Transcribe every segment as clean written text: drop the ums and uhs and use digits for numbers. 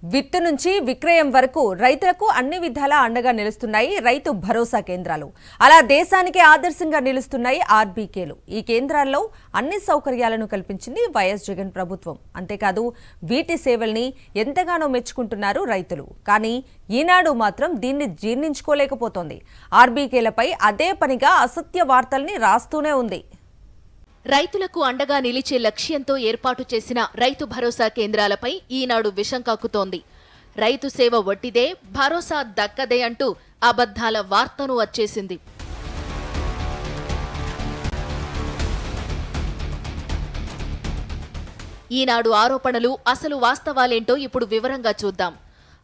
విత్తు నుంచి విక్రయం వరకు రైతులకు అన్ని విధాలా అండగా నిలుస్తున్నాయి రైతు భరోసా కేంద్రాలు. అలా దేశానికే ఆదర్శంగా నిలుస్తున్నాయి ఆర్బీకేలు. ఈ కేంద్రాల్లో అన్ని సౌకర్యాలను కల్పించింది వైఎస్ జగన్ ప్రభుత్వం. అంతేకాదు వీటి సేవల్ని ఎంతగానో మెచ్చుకుంటున్నారు రైతులు. కానీ ఈనాడు మాత్రం దీన్ని జీర్ణించుకోలేకపోతోంది. ఆర్బీకేలపై అదే పనిగా అసత్య వార్తల్ని రాస్తూనే ఉంది. రైతులకు అండగా నిలిచే లక్ష్యంతో ఏర్పాటు చేసిన రైతు భరోసా కేంద్రాలపై ఈనాడు విషం కక్కుతోంది. రైతు సేవ వట్టిదే, భరోసా దక్కదే అంటూ అబద్ధాల వార్తను వచ్చేసింది. ఈనాడు ఆరోపణలు అసలు వాస్తవాలేంటో ఇప్పుడు వివరంగా చూద్దాం.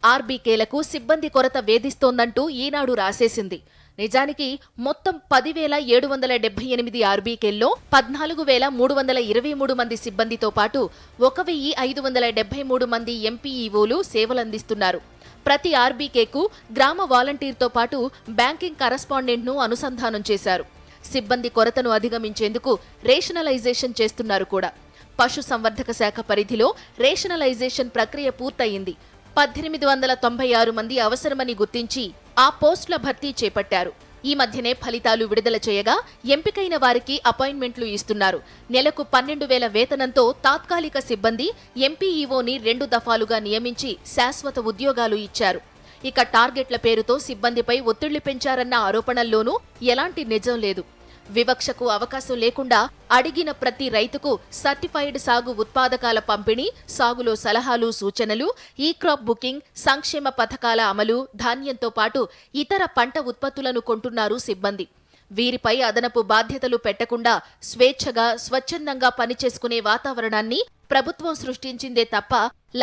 ఆర్బీకేలకు సిబ్బంది కొరత వేధిస్తోందంటూ ఈనాడు రాసేసింది. నిజానికి మొత్తం 10,778 ఆర్బీకేల్లో 14,323 మంది సిబ్బందితో పాటు 1,573 మంది ఎంపీఈఓలు సేవలందిస్తున్నారు. ప్రతి ఆర్బీకేకు గ్రామ వాలంటీర్తో పాటు బ్యాంకింగ్ కరస్పాండెంట్ను అనుసంధానం చేశారు. సిబ్బంది కొరతను అధిగమించేందుకు రేషనలైజేషన్ చేస్తున్నారు కూడా. పశు సంవర్ధక శాఖ పరిధిలో రేషనలైజేషన్ ప్రక్రియ పూర్తయింది. 1,896 మంది అవసరమని గుర్తించి ఆ పోస్టుల భర్తీ చేపట్టారు. ఈ మధ్యనే ఫలితాలు విడుదల చేయగా ఎంపికైన వారికి అపాయింట్మెంట్లు ఇస్తున్నారు. నెలకు 12,000 వేతనంతో తాత్కాలిక సిబ్బంది ఎంపీఈఓని 2 దఫాలుగా నియమించి శాశ్వత ఉద్యోగాలు ఇచ్చారు. ఇక టార్గెట్ల పేరుతో సిబ్బందిపై ఒత్తిళ్లు పెంచారన్న ఆరోపణల్లోనూ ఎలాంటి నిజం లేదు. వివక్షకు అవకాశం లేకుండా అడిగిన ప్రతి రైతుకు సర్టిఫైడ్ సాగు ఉత్పాదకాల పంపిణీ, సాగులో సలహాలు సూచనలు, ఈ క్రాప్ బుకింగ్, సంక్షేమ పథకాల అమలు, ధాన్యంతో పాటు ఇతర పంట ఉత్పత్తులను కొంటున్నారు సిబ్బంది. వీరిపై అదనపు బాధ్యతలు పెట్టకుండా స్వేచ్ఛగా స్వచ్ఛందంగా పనిచేసుకునే వాతావరణాన్ని ప్రభుత్వం సృష్టించిందే తప్ప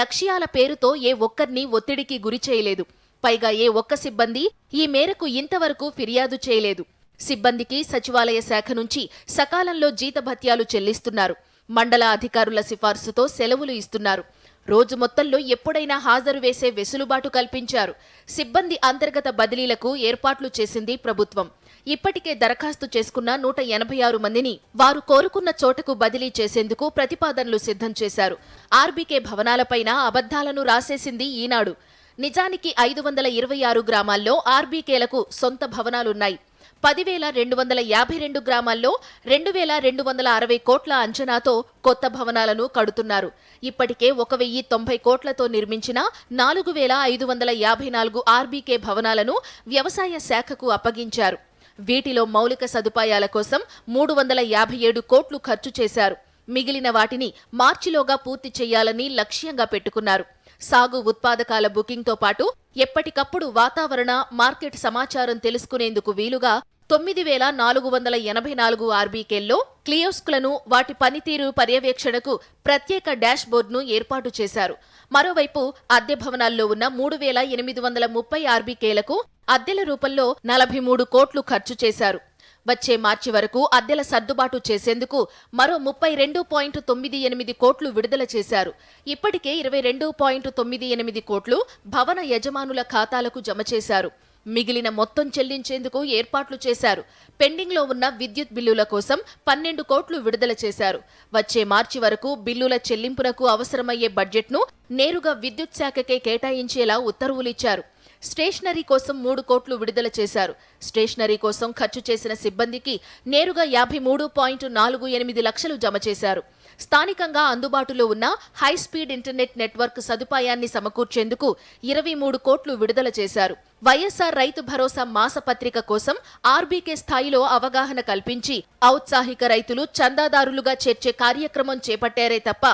లక్ష్యాల పేరుతో ఏ ఒక్కరిని ఒత్తిడికి గురి చేయలేదు. పైగా ఏ ఒక్క సిబ్బంది ఈ మేరకు ఇంతవరకు ఫిర్యాదు చేయలేదు. సిబ్బందికి సచివాలయ శాఖ నుంచి సకాలంలో జీతభత్యాలు చెల్లిస్తున్నారు. మండల అధికారుల సిఫార్సుతో సెలవులు ఇస్తున్నారు. రోజు మొత్తంలో ఎప్పుడైనా హాజరు వేసే వెసులుబాటు కల్పించారు. సిబ్బంది అంతర్గత బదిలీలకు ఏర్పాట్లు చేసింది ప్రభుత్వం. ఇప్పటికే దరఖాస్తు చేసుకున్న 186 మందిని వారు కోరుకున్న చోటకు బదిలీ చేసేందుకు ప్రతిపాదనలు సిద్ధం చేశారు. ఆర్బీకే భవనాలపైన అబద్ధాలను రాసేసింది ఈనాడు. నిజానికి 526 గ్రామాల్లో ఆర్బీకేలకు సొంత భవనాలున్నాయి. 10,252 గ్రామాల్లో 2,260 కోట్ల అంచనాతో కొత్త భవనాలను కడుతున్నారు. ఇప్పటికే 1,090 కోట్లతో నిర్మించిన 4,554 ఆర్బీకే భవనాలను వ్యవసాయ శాఖకు అప్పగించారు. వీటిలో మౌలిక సదుపాయాల కోసం 357 కోట్లు ఖర్చు చేశారు. మిగిలిన వాటిని మార్చిలోగా పూర్తి చేయాలని లక్ష్యంగా పెట్టుకున్నారు. సాగు ఉత్పాదకాల బుకింగ్తో పాటు ఎప్పటికప్పుడు వాతావరణ, మార్కెట్ సమాచారం తెలుసుకునేందుకు వీలుగా 9,484 ఆర్బీకేల్లో కియోస్క్లను, వాటి పనితీరు పర్యవేక్షణకు ప్రత్యేక డాష్ బోర్డును ఏర్పాటు చేశారు. మరోవైపు అద్దె భవనాల్లో ఉన్న 3,830 ఆర్బీకేలకు అద్దెల రూపంలో 43 కోట్లు ఖర్చు చేశారు. వచ్చే మార్చి వరకు అద్దెల సర్దుబాటు చేసేందుకు మరో 32.98 కోట్లు విడుదల చేశారు. ఇప్పటికే 22.98 కోట్లు భవన యజమానుల ఖాతాలకు జమ చేశారు. మిగిలిన మొత్తం చెల్లించేందుకు ఏర్పాట్లు చేశారు. పెండింగ్లో ఉన్న విద్యుత్ బిల్లుల కోసం 12 కోట్లు విడుదల చేశారు. వచ్చే మార్చి వరకు బిల్లుల చెల్లింపునకు అవసరమయ్యే బడ్జెట్ను నేరుగా విద్యుత్ శాఖకే కేటాయించేలా ఉత్తర్వులిచ్చారు. స్టేషనరీ కోసం 3 కోట్లు విడుదల చేశారు. స్టేషనరీ కోసం ఖర్చు చేసిన సిబ్బందికి నేరుగా 53.48 లక్షలు జమ చేశారు. స్థానికంగా అందుబాటులో ఉన్న హైస్పీడ్ ఇంటర్నెట్ నెట్వర్క్ సదుపాయాన్ని సమకూర్చేందుకు 23 కోట్లు విడుదల చేశారు. వైఎస్ఆర్ రైతు భరోసా మాసపత్రిక కోసం ఆర్బీకే స్థాయిలో అవగాహన కల్పించి ఔత్సాహిక రైతులు చందాదారులుగా చేర్చే కార్యక్రమం చేపట్టారే తప్ప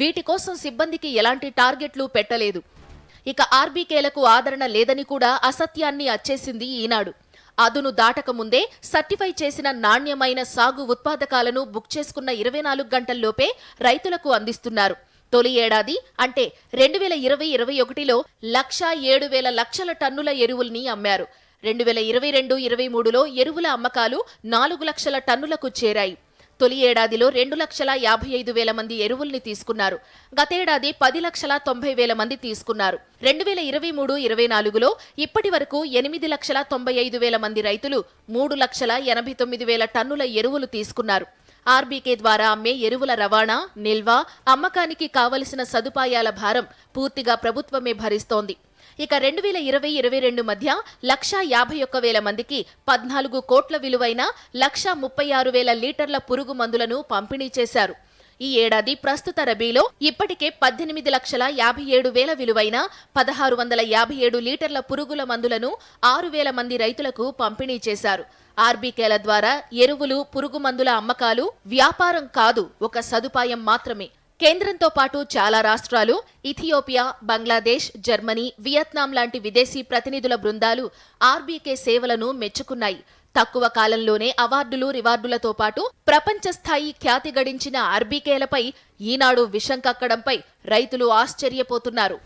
వీటి కోసం సిబ్బందికి ఎలాంటి టార్గెట్లు పెట్టలేదు. ఇక ఆర్బీకేలకు ఆదరణ లేదని కూడా అసత్యాన్ని అచ్చేసింది ఈనాడు. అదును దాటకముందే సర్టిఫై చేసిన నాణ్యమైన సాగు ఉత్పాదకాలను బుక్ చేసుకున్న 24 గంటల్లోపే రైతులకు అందిస్తున్నారు. తొలి ఏడాది అంటే 2020-21లో 1,07,000 లక్షల టన్నుల ఎరువుల్ని అమ్మారు. 2022-23లో ఎరువుల అమ్మకాలు 4 లక్షల టన్నులకు చేరాయి. తొలి ఏడాదిలో 2,55,000 మంది ఎరువుల్ని తీసుకున్నారు. గతేడాది 10,90,000 మంది తీసుకున్నారు. 2023-24లో ఇప్పటి వరకు 8,95,000 మంది రైతులు 3,89,000 టన్నుల ఎరువులు తీసుకున్నారు. ఆర్బీకే ద్వారా అమ్మే ఎరువుల రవాణా, నిల్వ, అమ్మకానికి కావలసిన సదుపాయాల భారం పూర్తిగా ప్రభుత్వమే భరిస్తోంది. ఇక 2020-22 మధ్య 151,000 మందికి 14 కోట్ల విలువైన 136,000 లీటర్ల పురుగు మందులను పంపిణీ చేశారు. ఈ ఏడాది ప్రస్తుత రబీలో ఇప్పటికే 18,57,000 విలువైన 1,657 లీటర్ల పురుగుల మందులను 6,000 మంది రైతులకు పంపిణీ చేశారు. ఆర్బీకేల ద్వారా ఎరువులు, పురుగు మందుల అమ్మకాలు వ్యాపారం కాదు, ఒక సదుపాయం మాత్రమే. కేంద్రంతో పాటు చాలా రాష్ట్రాలు, ఇథియోపియా, బంగ్లాదేశ్, జర్మనీ, వియత్నాం లాంటి విదేశీ ప్రతినిధుల బృందాలు ఆర్బీకే సేవలను మెచ్చుకున్నాయి. తక్కువ కాలంలోనే అవార్డులు, రివార్డులతో పాటు ప్రపంచ స్థాయి ఖ్యాతి గడించిన ఆర్బీకేలపై ఈనాడు విషం కక్కడంపై రైతులు ఆశ్చర్యపోతున్నారు.